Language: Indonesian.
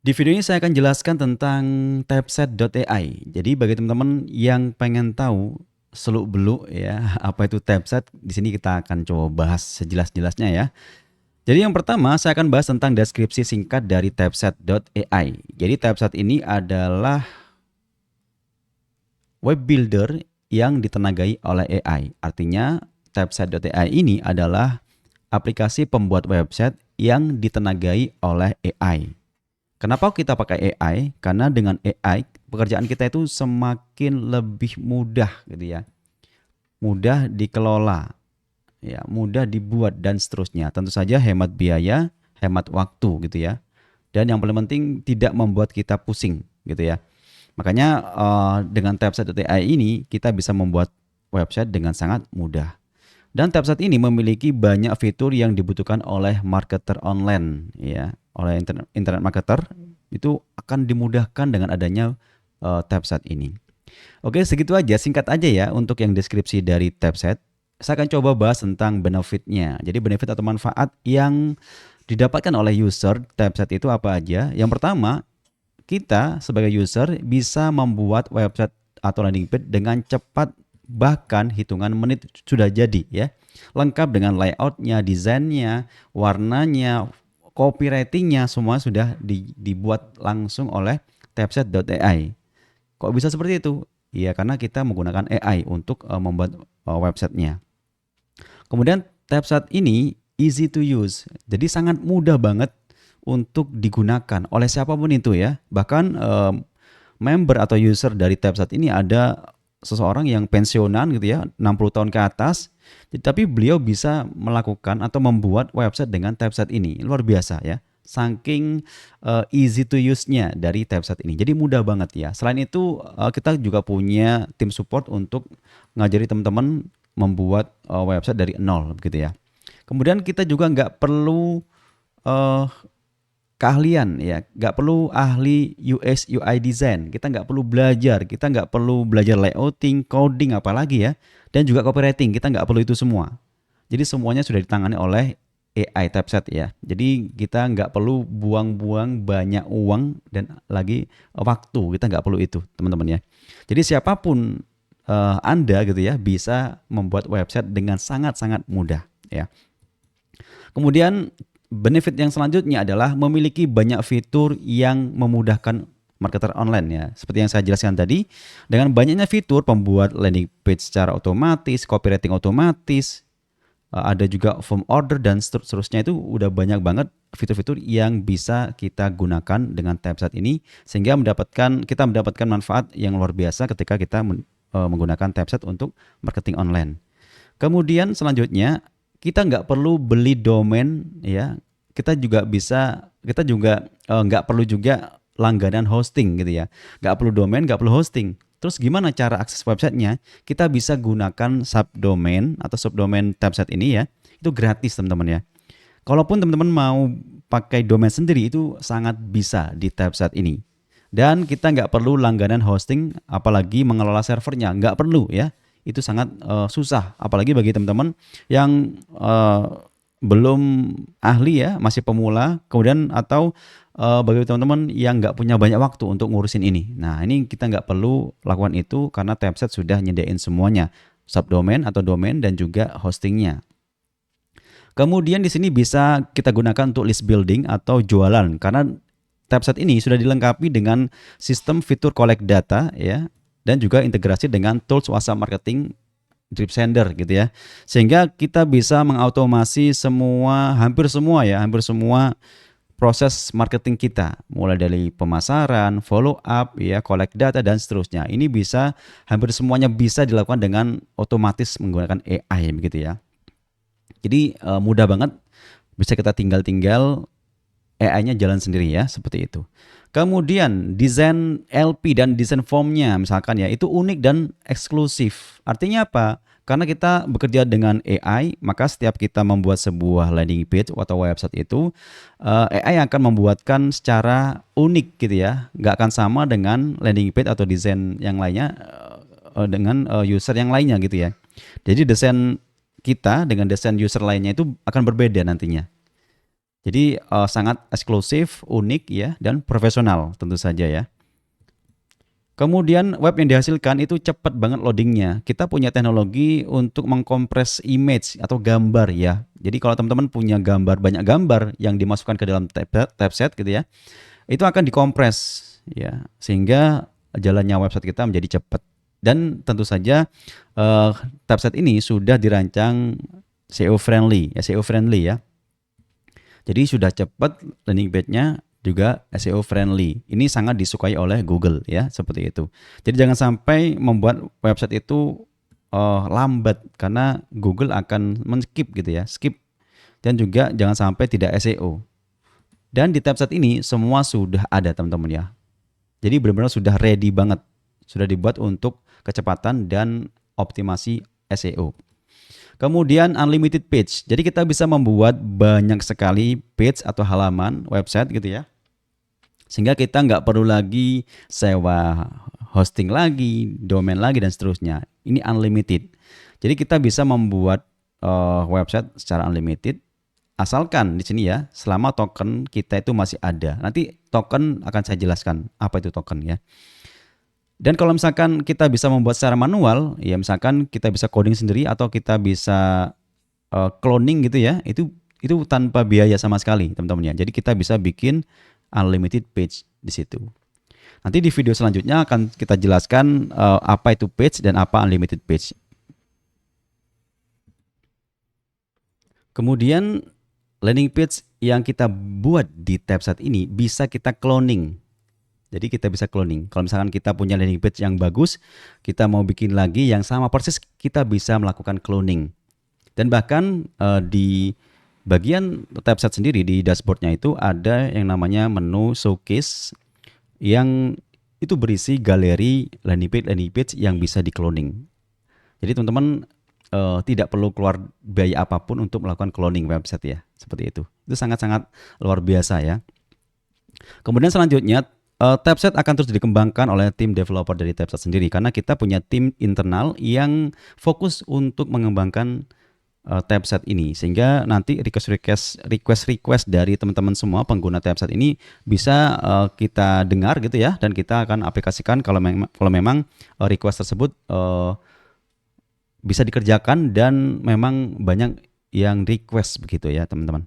Di video ini saya akan jelaskan tentang Typeset.ai. Jadi bagi teman-teman yang pengen tahu seluk-beluk ya apa itu Typeset, di sini kita akan coba bahas sejelas-jelasnya ya. Jadi yang pertama saya akan bahas tentang deskripsi singkat dari Typeset.ai. Jadi Typeset ini adalah web builder yang ditenagai oleh AI. Artinya Typeset.ai ini adalah aplikasi pembuat website yang ditenagai oleh AI. Kenapa kita pakai AI? Karena dengan AI pekerjaan kita itu semakin lebih mudah gitu ya. Mudah dikelola, ya, mudah dibuat dan seterusnya. Tentu saja hemat biaya, hemat waktu gitu ya. Dan yang paling penting tidak membuat kita pusing gitu ya. Makanya dengan Typeset.ai ini kita bisa membuat website dengan sangat mudah. Dan Typeset ini memiliki banyak fitur yang dibutuhkan oleh marketer online ya, oleh internet marketer itu akan dimudahkan dengan adanya Typeset ini. Oke, segitu aja, singkat aja ya untuk yang deskripsi dari Typeset. Saya akan coba bahas tentang benefitnya. Jadi benefit atau manfaat yang didapatkan oleh user Typeset itu apa aja? Yang pertama, kita sebagai user bisa membuat website atau landing page dengan cepat, bahkan hitungan menit sudah jadi ya. Lengkap dengan layoutnya, desainnya, warnanya, copywritingnya, semua sudah dibuat langsung oleh Typeset.ai. Kok bisa seperti itu? Ya karena kita menggunakan AI untuk membuat websitenya. Kemudian Typeset ini easy to use, jadi sangat mudah banget untuk digunakan oleh siapapun itu ya. Bahkan member atau user dari Typeset ini ada seseorang yang pensiunan gitu ya, 60 tahun ke atas, tapi beliau bisa melakukan atau membuat website dengan Typeset ini. Luar biasa ya. Saking easy to use-nya dari Typeset ini. Jadi mudah banget ya. Selain itu kita juga punya tim support untuk ngajari teman-teman membuat website dari nol begitu ya. Kemudian kita juga nggak perlu eh, keahlian ya, nggak perlu ahli UX UI design, kita nggak perlu belajar, kita nggak perlu belajar layouting, coding apalagi ya, dan juga copywriting, kita nggak perlu itu semua. Jadi semuanya sudah ditangani oleh AI Typeset ya. Jadi kita nggak perlu buang-buang banyak uang dan lagi waktu, kita nggak perlu itu teman-teman ya. Jadi siapapun Anda gitu ya bisa membuat website dengan sangat-sangat mudah ya. Kemudian benefit yang selanjutnya adalah memiliki banyak fitur yang memudahkan marketer online ya. Seperti yang saya jelaskan tadi, dengan banyaknya fitur pembuat landing page secara otomatis, copywriting otomatis, ada juga form order dan seterusnya, itu udah banyak banget fitur-fitur yang bisa kita gunakan dengan Typeset ini sehingga kita mendapatkan manfaat yang luar biasa ketika kita menggunakan Typeset untuk marketing online. Kemudian selanjutnya kita nggak perlu beli domain ya. Kita juga nggak perlu juga langganan hosting gitu ya. Nggak perlu domain, nggak perlu hosting. Terus gimana cara akses websitenya? Kita bisa gunakan subdomain atau subdomain Typeset ini ya. Itu gratis teman-teman ya. Kalaupun teman-teman mau pakai domain sendiri itu sangat bisa di Typeset ini. Dan kita nggak perlu langganan hosting, apalagi mengelola servernya, nggak perlu ya. Itu sangat susah, apalagi bagi teman-teman yang belum ahli ya, masih pemula, kemudian atau bagi teman-teman yang nggak punya banyak waktu untuk ngurusin ini. Nah ini kita nggak perlu lakukan itu karena Typeset sudah nyediain semuanya, subdomain atau domain dan juga hostingnya. Kemudian di sini bisa kita gunakan untuk list building atau jualan karena Typeset ini sudah dilengkapi dengan sistem fitur collect data ya dan juga integrasi dengan tools WhatsApp marketing drip sender gitu ya. Sehingga kita bisa mengautomasi hampir semua proses marketing kita, mulai dari pemasaran, follow up ya, collect data dan seterusnya. Ini hampir semuanya bisa dilakukan dengan otomatis menggunakan AI begitu ya. Jadi mudah banget, bisa kita tinggal AI-nya jalan sendiri ya, seperti itu. Kemudian desain LP dan desain formnya misalkan ya, itu unik dan eksklusif. Artinya apa? Karena kita bekerja dengan AI, maka setiap kita membuat sebuah landing page atau website itu, AI akan membuatkan secara unik gitu ya. Nggak akan sama dengan landing page atau desain yang lainnya dengan user yang lainnya gitu ya. Jadi desain kita dengan desain user lainnya itu akan berbeda nantinya. Jadi sangat eksklusif, unik ya, dan profesional tentu saja ya. Kemudian web yang dihasilkan itu cepat banget loadingnya. Kita punya teknologi untuk mengkompres image atau gambar ya. Jadi kalau teman-teman punya gambar, banyak gambar yang dimasukkan ke dalam typeset gitu ya, itu akan dikompres ya, sehingga jalannya website kita menjadi cepat. Dan tentu saja typeset ini sudah dirancang SEO friendly ya. Jadi sudah cepat, landing page-nya juga SEO friendly. Ini sangat disukai oleh Google ya, seperti itu. Jadi jangan sampai membuat website itu lambat karena Google akan men-skip gitu ya, skip. Dan juga jangan sampai tidak SEO. Dan di tab ini semua sudah ada teman-teman ya. Jadi benar-benar sudah ready banget. Sudah dibuat untuk kecepatan dan optimasi SEO. Kemudian unlimited page. Jadi kita bisa membuat banyak sekali page atau halaman website gitu ya. Sehingga kita nggak perlu lagi sewa hosting lagi, domain lagi dan seterusnya. Ini unlimited. Jadi kita bisa membuat website secara unlimited. Asalkan di sini ya, selama token kita itu masih ada. Nanti token akan saya jelaskan apa itu token ya. Dan kalau misalkan kita bisa membuat secara manual, ya misalkan kita bisa coding sendiri atau kita bisa cloning gitu ya, itu tanpa biaya sama sekali teman-teman ya. Jadi kita bisa bikin unlimited page di situ. Nanti di video selanjutnya akan kita jelaskan apa itu page dan apa unlimited page. Kemudian landing page yang kita buat di tabset ini bisa kita cloning. Jadi kita bisa cloning. Kalau misalkan kita punya landing page yang bagus, kita mau bikin lagi yang sama persis, kita bisa melakukan cloning. Dan bahkan di bagian tabset sendiri di dashboardnya itu ada yang namanya menu showcase yang itu berisi galeri landing page yang bisa di cloning. Jadi teman-teman tidak perlu keluar biaya apapun untuk melakukan cloning website ya, seperti itu. Itu sangat-sangat luar biasa ya. Kemudian selanjutnya tabset akan terus dikembangkan oleh tim developer dari tabset sendiri karena kita punya tim internal yang fokus untuk mengembangkan tabset ini, sehingga nanti request dari teman-teman semua pengguna tabset ini bisa kita dengar gitu ya, dan kita akan aplikasikan kalau memang request tersebut bisa dikerjakan dan memang banyak yang request begitu ya teman-teman.